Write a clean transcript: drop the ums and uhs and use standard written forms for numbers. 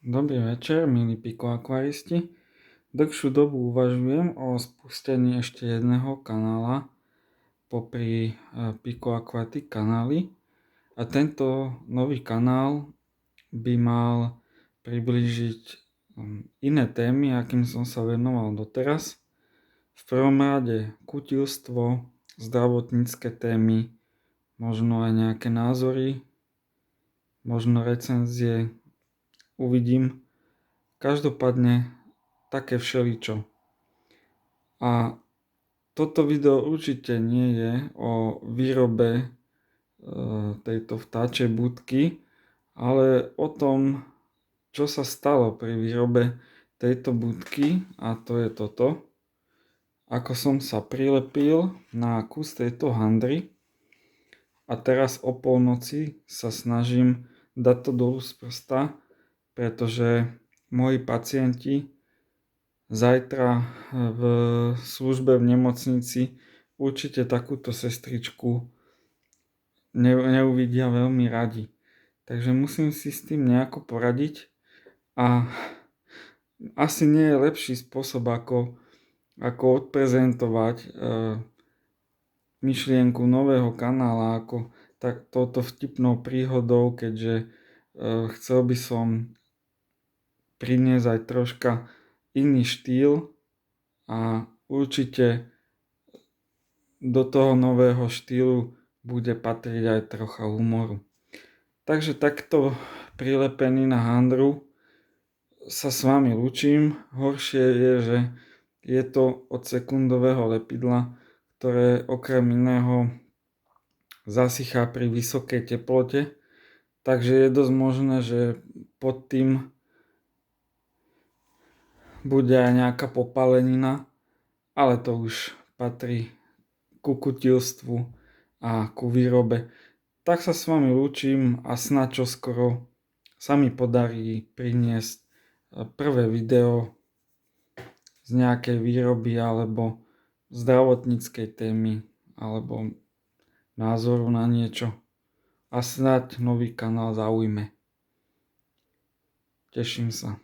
Dobrý večer, milí pikoakvaristi. Dlhšiu dobu uvažujem o spustení ešte jedného kanála popri Pikoakvatik kanáli. A tento nový kanál by mal priblížiť iné témy, akým som sa venoval doteraz. V prvom rade kutilstvo, zdravotnícke témy, možno aj nejaké názory, možno recenzie, uvidím. Každopádne také všeličo. A toto video určite nie je o výrobe tejto vtáčej budky, ale o tom, čo sa stalo pri výrobe tejto budky, a to je toto. Ako som sa prilepil na kus tejto handry a teraz o polnoci sa snažím dať to dolu z prsta, pretože moji pacienti zajtra v službe v nemocnici určite takúto sestričku neuvidia veľmi radi. Takže musím si s tým nejako poradiť a asi nie je lepší spôsob, ako odprezentovať myšlienku nového kanála ako touto vtipnou príhodou, keďže chcel by som priniesť aj troška iný štýl a určite do toho nového štýlu bude patriť aj trocha humoru. Takže takto prilepený na handru sa s vami lúčim. Horšie je, že je to od sekundového lepidla, ktoré okrem iného zasychá pri vysokej teplote. Takže je dosť možné, že pod tým bude aj nejaká popálenina, ale to už patrí ku kutilstvu a ku výrobe. Tak sa s vami lúčim a snáď čoskoro sa mi podarí priniesť prvé video z nejakej výroby alebo zdravotníckej témy alebo názoru na niečo. A snáď nový kanál zaujme. Teším sa.